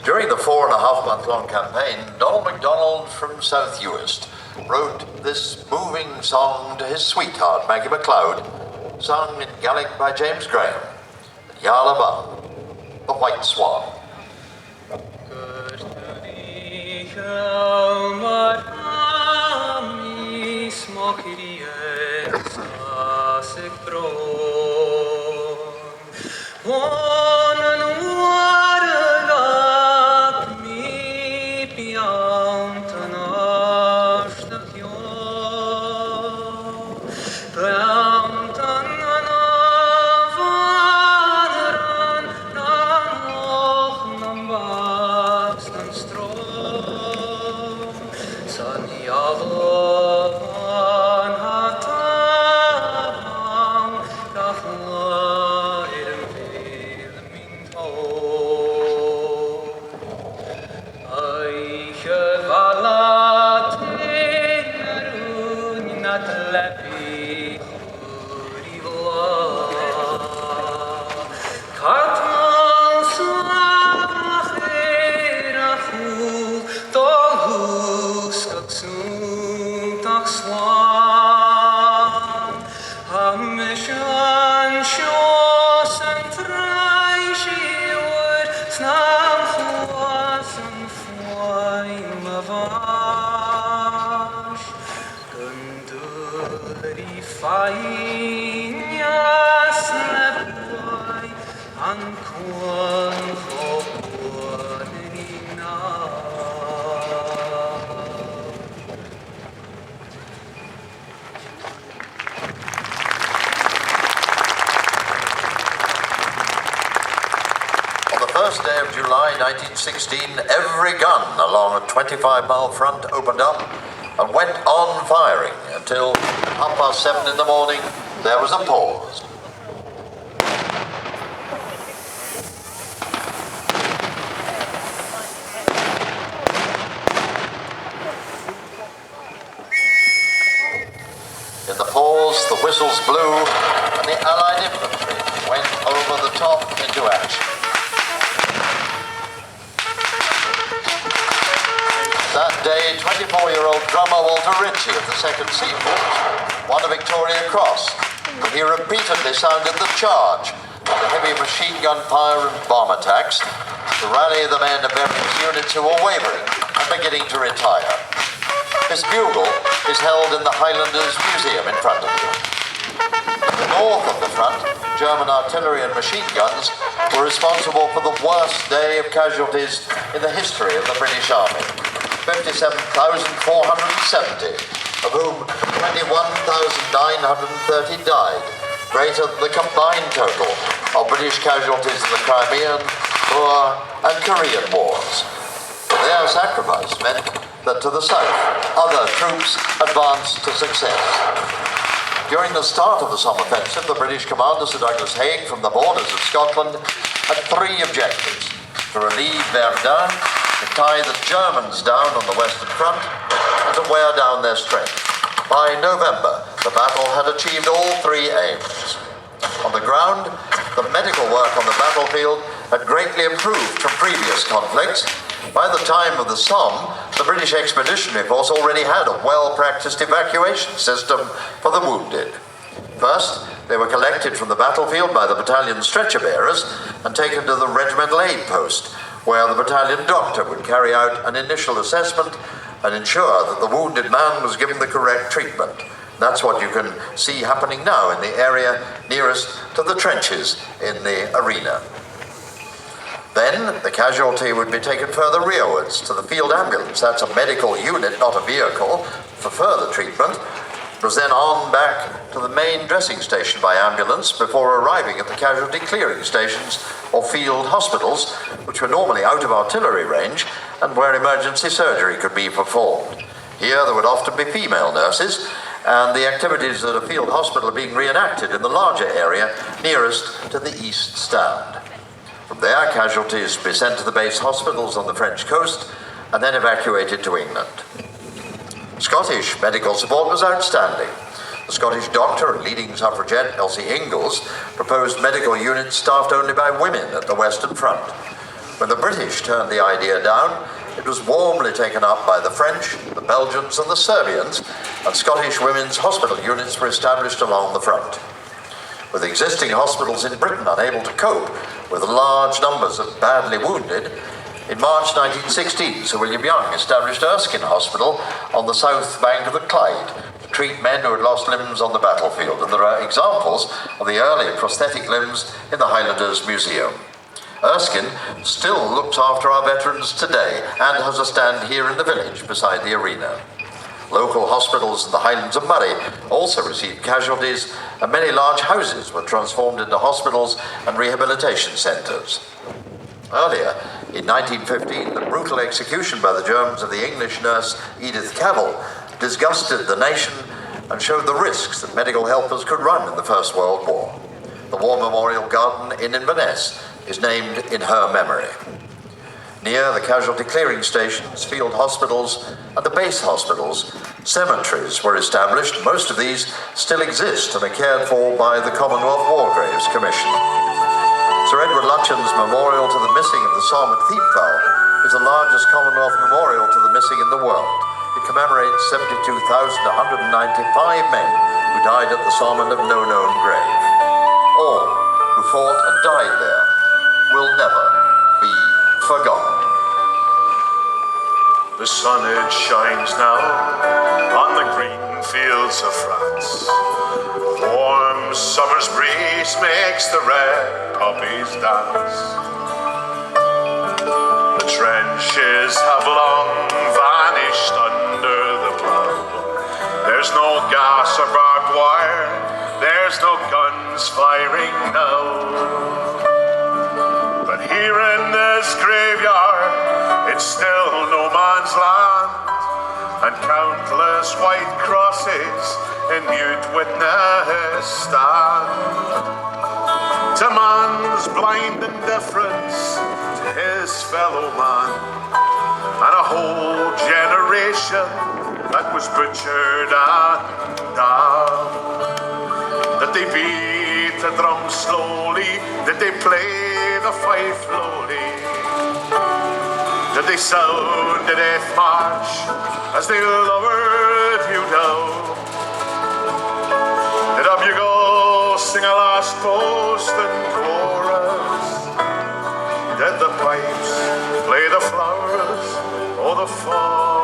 During the 4.5-month-long campaign, Donald MacDonald from South Uist wrote this moving song to his sweetheart, Maggie MacLeod, sung in Gaelic by James Graham, Yalaba, the White Swan. Good to thee, Helmarami, Smokiries, Asik Dron. One and wargak me piantanar stakjo. First day of July 1916, every gun along a 25-mile front opened up and went on firing until 7:30 in the morning there was a pause. In the pause, the whistles blew and the Allied infantry went over the top into action. That day, 24-year-old drummer Walter Ritchie of the 2nd Seaforth won a Victoria Cross, and he repeatedly sounded the charge of the heavy machine gun fire and bomb attacks to rally the men of various units who were wavering and beginning to retire. His bugle is held in the Highlanders Museum in front of you. To the north of the front, German artillery and machine guns were responsible for the worst day of casualties in the history of the British Army. 57,470, of whom 21,930 died, greater than the combined total of British casualties in the Crimean, Boer and Korean wars. Their sacrifice meant that to the south, other troops advanced to success. During the start of the Somme offensive, the British commander Sir Douglas Haig from the borders of Scotland had 3 objectives: to relieve Verdun, to tie the Germans down on the Western Front, and to wear down their strength. By November, the battle had achieved all 3 aims. On the ground, the medical work on the battlefield had greatly improved from previous conflicts. By the time of the Somme, the British Expeditionary Force already had a well-practiced evacuation system for the wounded. First, they were collected from the battlefield by the battalion stretcher bearers and taken to the regimental aid post, where the battalion doctor would carry out an initial assessment and ensure that the wounded man was given the correct treatment. That's what you can see happening now in the area nearest to the trenches in the arena. Then the casualty would be taken further rearwards to the field ambulance. That's a medical unit, not a vehicle, for further treatment. It was then on back to the main dressing station by ambulance before arriving at the casualty clearing stations or field hospitals, which were normally out of artillery range and where emergency surgery could be performed. Here there would often be female nurses, and the activities at a field hospital are being reenacted in the larger area nearest to the East Stand. From there, casualties would be sent to the base hospitals on the French coast and then evacuated to England. Scottish medical support was outstanding. The Scottish doctor and leading suffragette, Elsie Ingalls, proposed medical units staffed only by women at the Western Front. When the British turned the idea down, it was warmly taken up by the French, the Belgians and the Serbians, and Scottish women's hospital units were established along the front. With existing hospitals in Britain unable to cope with large numbers of badly wounded, in March 1916, Sir William Young established Erskine Hospital on the south bank of the Clyde to treat men who had lost limbs on the battlefield, and there are examples of the early prosthetic limbs in the Highlanders Museum. Erskine still looks after our veterans today and has a stand here in the village beside the arena. Local hospitals in the Highlands of Moray also received casualties, and many large houses were transformed into hospitals and rehabilitation centres. Earlier, in 1915, the brutal execution by the Germans of the English nurse Edith Cavell disgusted the nation and showed the risks that medical helpers could run in the First World War. The War Memorial Garden in Inverness is named in her memory. Near the casualty clearing stations, field hospitals, and the base hospitals, cemeteries were established. Most of these still exist and are cared for by the Commonwealth War Graves Commission. Sir Edward Lutyens' Memorial to the Missing of the Somme at Thiepval is the largest Commonwealth memorial to the missing in the world. It commemorates 72,195 men who died at the Somme and of no known grave. All who fought and died there will never be forgotten. The sun it shines now on the green fields of France. Warm summer's breeze makes the red poppies dance. The trenches have long vanished under the plough. There's no gas or barbed wire, there's no guns firing now. But here in this graveyard, it's still no man's land, and countless white crosses in mute witness stand to man's blind indifference to his fellow man, and a whole generation that was butchered and damned. Did they beat the drum slowly? Did they play the fife lowly? Did they sound the death march as they lowered you down? Did a bugle sing a last post and chorus? Did the pipes play the flowers or the fall?